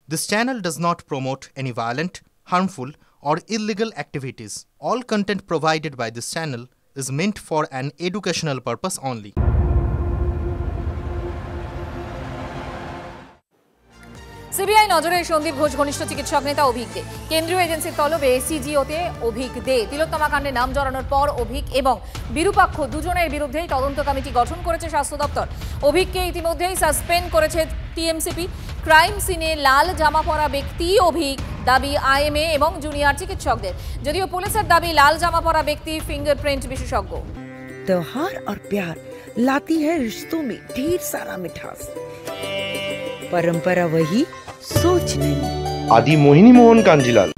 This channel does not promote any violent, harmful, or illegal activities. All content provided by this channel is meant for an educational purpose only. CBI নজরে সন্দীপ ঘোষ ঘনিষ্ঠ চিকিৎসক নেতা অভিক দে কেন্দ্রীয় এজেন্সির তলবে সিজিওতে অভিক দে তিলোত্তমা কাণ্ডে নাম জড়ানোর পর অভিক এবং বিরূপাক্ষ দুজনের বিরুদ্ধেই তদন্ত কমিটি গঠন করেছে স্বাস্থ্য দপ্তর। অভিককে ইতিমধ্যেই সাসপেন্ড করেছে টিএমসিপি। ক্রাইম সিনে লাল জামা পরা ব্যক্তি অভিক, দাবি আইএমএ এবং জুনিয়র চিকিৎসকদের। যদিও পুলিশের দাবি লাল জামা পরা ব্যক্তি ফিঙ্গারপ্রিন্ট বিশেষজ্ঞ। त्योहार और प्यार लाती है रिश्तों में ढेर सारा मिठास। परंपरा वही, सोच नहीं। आदि मोहिनी मोहन कांजीलाल।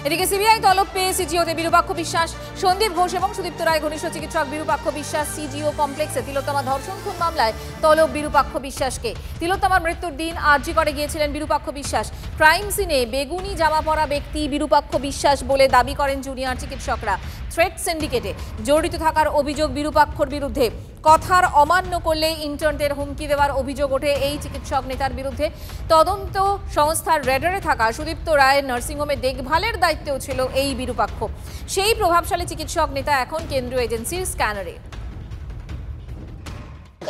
এদিকে সিবিআই তলব পেয়ে সিজিওতে বিরূপাক্ষ বিশ্বাস, সন্দীপ ঘোষ এবং সুদীপ্ত রায় ঘনিষ্ঠ চিকিৎসক বিরূপাক্ষ বিশ্বাস সিজিও কমপ্লেক্সে তিলোত্তমা ধর্ষণ খুন মামলায় তলব বিরূপাক্ষ বিশ্বাসকে। তিলোত্তমার মৃত্যুর দিন আরজি করে গিয়েছিলেন বিরূপাক্ষ বিশ্বাস। ক্রাইম সিনে বেগুনি জামা পরা ব্যক্তি বিরূপাক্ষ বিশ্বাস বলে দাবি করেন জুনিয়র চিকিৎসকরা। থ্রেট সিন্ডিকেটে জড়িত থাকার অভিযোগ বিরূপাক্ষর বিরুদ্ধে। কথার অমান্য করলে ইন্টার্নদের হুমকি দেওয়ার অভিযোগ ওঠে এই চিকিৎসক নেতার বিরুদ্ধে। তদন্ত সংস্থার রেডারে থাকা সুদীপ্ত রায়ের নার্সিংহোমে দেখভালের দায়িত্বেও ছিল এই বিরূপাক্ষ। সেই প্রভাবশালী চিকিৎসক নেতা এখন কেন্দ্রীয় এজেন্সির স্ক্যানারে।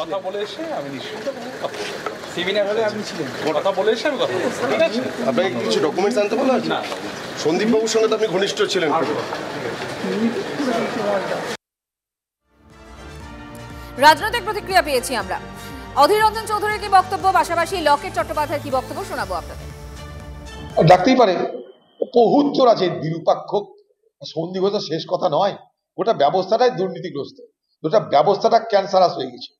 কথা বলে এসে আমি নিশ্চিত সেমিনার হলে আপনি ছিলেন, কথা বলে এসে আমি কথা বলছি। ঠিক আছে, আপনাকে কিছু ডকুমেন্টস আনতে বলা আছে? না, সন্দীপ বাবুর সঙ্গে তো আপনি ঘনিষ্ঠ ছিলেন। রাজনৈতিক প্রতিক্রিয়া পেয়েছি আমরা। অধীর রঞ্জন চৌধুরীর কি বক্তব্য, পাশাপাশি লকেট চট্টোপাধ্যায়ের কি বক্তব্য শোনাবো আপনাদের। ডাকতেই পারে বহুত্তর আছে বিরূপাক্ষ। সন্দীপ তো শেষ কথা নয়, গোটা ব্যবস্থাটাই দুর্নীতিগ্রস্ত, গোটা ব্যবস্থাটা ক্যান্সারাস হয়ে গেছে।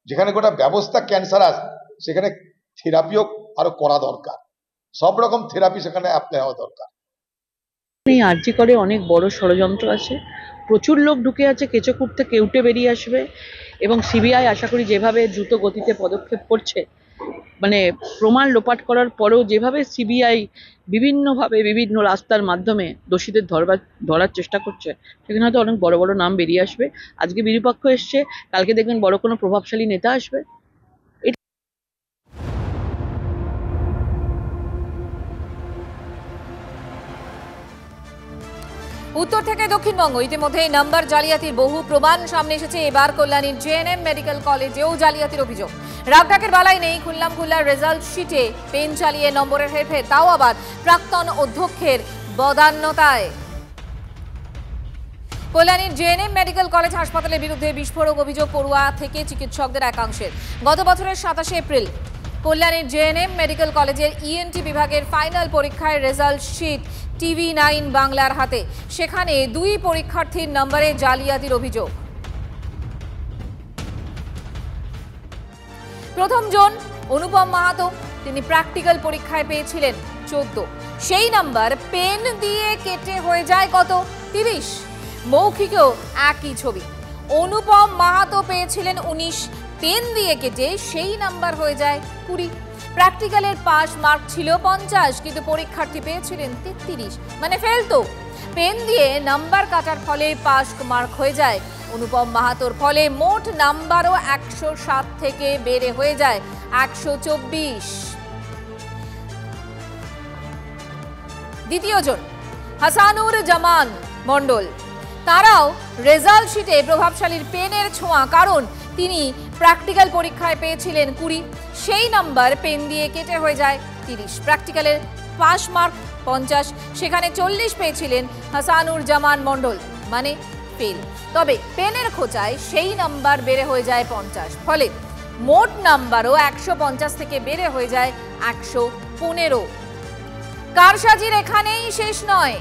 যেখানে গোটা ব্যবস্থা ক্যান্সারাস, সেখানে থেরাপিও আরো করা দরকার। সব রকম থেরাপি সেখানে অ্যাপ্লাই হওয়া দরকার। এই আরজি করে অনেক বড় ষড়যন্ত্র আছে, প্রচুর লোক ঢুকে আছে, কেঁচো খুঁড়তে কেউটে বেরিয়ে আসবে। এবং সিবিআই আশা করি যেভাবে দ্রুত গতিতে পদক্ষেপ করছে, মানে প্রমাণ লোপাট করার পরেও যেভাবে সিবিআই বিভিন্নভাবে বিভিন্ন রাস্তার মাধ্যমে দোষীদের ধরার চেষ্টা করছে, সেখানে হয়তো অনেক বড় বড় নাম বেরিয়ে আসবে। আজকে বিরূপাক্ষ এসছে, কালকে দেখবেন বড় কোনো প্রভাবশালী নেতা আসবে। উত্তর থেকে দক্ষিণবঙ্গ ইতিমধ্যে নাম্বার জালিয়াতির বহু প্রমাণ সামনে এসেছে। এবার কল্যাণীর জেএনএম মেডিকেল কলেজেও জালিয়াতির অভিযোগ। রাগঢাকের বালাই নেই খুলনার রেজাল্ট শিটে পেন চালিয়ে নম্বরের হেরফের, তাও আবার প্রাক্তন অধ্যক্ষের বদান্যতায়। কল্যাণীর জেএনএম মেডিকেল কলেজ হাসপাতালের বিরুদ্ধে বিস্ফোরক অভিযোগ পড়ুয়া থেকে চিকিৎসকদের একাংশের। গত বছরের 27 এপ্রিল কল্যাণীর জেএনএম মেডিকেল কলেজের ইএনটি বিভাগের ফাইনাল পরীক্ষায় রেজাল্ট শিট TV9 বাংলার হাতে। সেখানে 2 পরীক্ষার্থীর নম্বরে জালিয়াতির অভিযোগ। প্রথম জন অনুপম মাহাতো, তিনি প্র্যাকটিক্যাল পরীক্ষায় পেয়েছিলেন 14। সেই নাম্বার পেন দিয়ে কেটে হয়ে যায় কত? 30। মৌখিকেও একই ছবি। অনুপম মাহাতো পেয়েছিলেন 19, পেন দিয়ে কেটে সেই নাম্বার হয়ে যায় 20। প্র্যাকটিক্যালের পাস মার্ক ছিল 50, কিন্তু পরীক্ষার্থী পেয়েছিলেন 33, মানে ফেল। তো পেন দিয়ে নাম্বার কাটার ফলে পাস মার্ক হয়ে যায় অনুপম মাহাতোর, ফলে মোট নাম্বারও 107 থেকে বেড়ে হয়ে যায় 124। দ্বিতীয় জন হাসানুর জামান মণ্ডল, তারাও রেজাল্ট শিটে প্রভাবশালীর পেনের ছোঁয়া, কারণ তিনি প্র্যাকটিক্যাল পরীক্ষায় পেয়েছিলেন 20, সেই নাম্বার পেন দিয়ে কেটে হয়ে যায় 30। প্র্যাকটিক্যালের পাস মার্ক 50, সেখানে 40 পেয়েছিলেন হাসানুর জামান মণ্ডল, মানে ফেল। তবে পেনের খোঁচায় সেই নাম্বার বেড়ে হয়ে যায় 50, ফলে মোট নাম্বারও 150 থেকে বেড়ে হয়ে যায় 115। কারসাজির এখানেই শেষ নয়,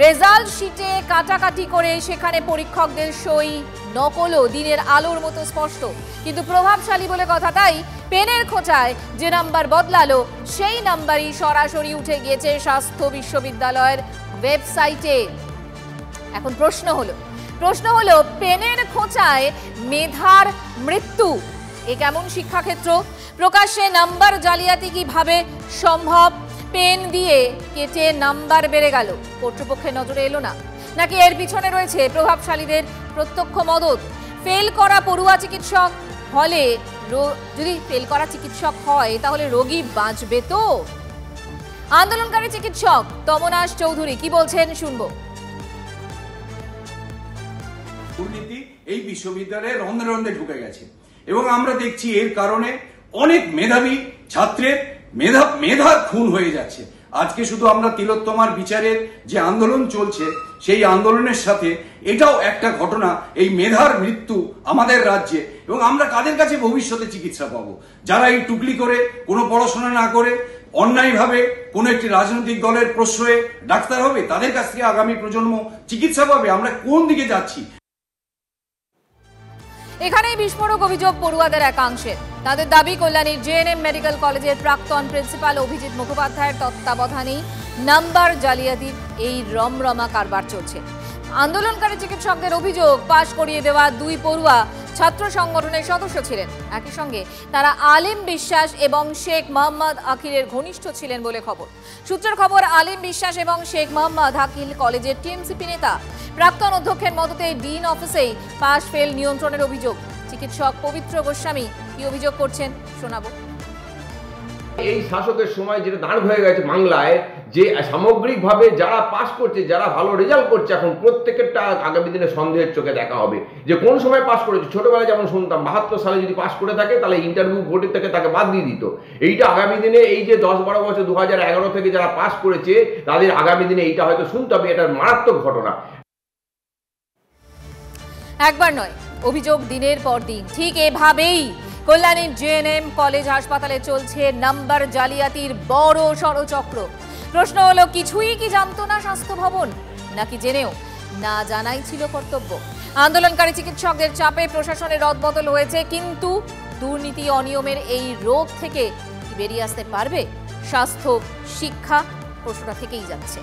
রেজাল্ট শিটে কাটাকাটি করে সেখানে পরীক্ষকদের সই নকলও দিনের আলোর মতো স্পষ্ট। কিন্তু প্রভাবশালী বলে কথা, তাই পেনের খোঁচায় যে নাম্বার বদলালো সেই নাম্বারই সরাসরি উঠে গিয়েছে স্বাস্থ্য বিশ্ববিদ্যালয়ের ওয়েবসাইটে। এখন প্রশ্ন হলো পেনের খোঁচায় মেধার মৃত্যু, এ কেমন শিক্ষাক্ষেত্র? প্রকাশ্যে নাম্বার জালিয়াতি কিভাবে সম্ভব? পেন দিয়ে কেটে নাম্বার বেড়ে গেল, কর্তৃপক্ষের নজরে এলো না, নাকি এর পিছনে রয়েছে প্রভাবশালীদের প্রত্যক্ষ মদত? ফেল করা পড়ুয়া চিকিৎসক ফলে যদি ফেল করা চিকিৎসক হয় তাহলে রোগী বাঁচবে তো? আন্দোলনকারী চিকিৎসক তমনাশ চৌধুরী কি বলছেন শুনবো। দুর্নীতি এই বিশ্ববিদ্যালয়ে রন্ধে রন্ধে ঢুকে গেছে এবং আমরা দেখছি এর কারণে অনেক মেধাবী ছাত্রের মেধার খুন হয়ে যাচ্ছে। আজকে শুধু আমরা তিলোত্তমার বিচারের যে আন্দোলন চলছে সেই আন্দোলনের সাথে এটাও একটা ঘটনা, এই মেধার মৃত্যু আমাদের রাজ্যে। এবং আমরা কাদের কাছে ভবিষ্যতে চিকিৎসা পাবো? যারা এই টুকলি করে কোনো পড়াশোনা না করে অন্যায়ভাবে কোনো একটি রাজনৈতিক দলের প্রশ্রয়ে ডাক্তার হবে, তাদের কাছ থেকে আগামী প্রজন্ম চিকিৎসা পাবে। আমরা কোন দিকে যাচ্ছি? এখানেই বিস্ফোরক অভিযোগ পড়ুয়াদের একাংশের। তাদের দাবি কল্যাণীর জেএনএম মেডিকেল কলেজের প্রাক্তন প্রিন্সিপাল অভিজিৎ মুখোপাধ্যায়ের তত্ত্বাবধানেই নাম্বার জালিয়াতির এই রমরমা কারবার চলছে। আন্দোলনকারী চিকিৎসকদের অভিযোগ, পাশ করিয়ে দেওয়া 2 পড়ুয়া ছাত্র সংগঠনের সদস্য ছিলেন। একই সঙ্গে তারা আলিম বিশ্বাস এবং শেখ মোহাম্মদ আকিলের ঘনিষ্ঠ ছিলেন বলে খবর। সূত্রের খবর, আলিম বিশ্বাস এবং শেখ মোহাম্মদ আকিল কলেজের টিএমসিপি নেতা। প্রাক্তন অধ্যক্ষের মদতে ডিন অফিসেই পাশ ফেল নিয়ন্ত্রণের অভিযোগ। চিকিৎসক পবিত্র গোস্বামী কি অভিযোগ করছেন শোনাবো। এই শাসকের সময় যেটা দাঁড় হয়ে গেছে বাংলায়, যে সামগ্রিকভাবে যারা পাস করছে, যারা ভালো রেজাল্ট করছে, এখন প্রত্যেকেরটা আগামী দিনে সন্দেহের চোখে দেখা হবে যে কোন সময় পাস করেছে। ছোটবেলায় যেমন শুনতাম 72 সালে যদি পাস করে থাকে তাহলে ইন্টারভিউ বোর্ডের থেকে তাকে বাদ দিয়ে দিত। এইটা আগামী দিনে এই যে 10-12 বছর 2011 থেকে যারা পাস করেছে তাদের আগামী দিনে এইটা হয়তো শুনতে হবে। এটা মারাত্মক ঘটনা। একবার নয়, অভিযোগ দিনের পর দিন। ঠিক এভাবেই কল্যাণীর জেএনএম কলেজ হাসপাতালে চলছে নাম্বার জালিয়াতির বড় ষড়চক্র। প্রশ্ন হলো, কিছুই কি জানতো না স্বাস্থ্য ভবন, নাকি জেনেও না জানাই ছিল কর্তব্য? আন্দোলনকারী চিকিৎসকদের চাপে প্রশাসনের রদবদল হয়েছে, কিন্তু দুর্নীতি অনিয়মের এই রোগ থেকে বেরিয়ে আসতে পারবে স্বাস্থ্য শিক্ষা? প্রশ্নটা থেকেই যাচ্ছে।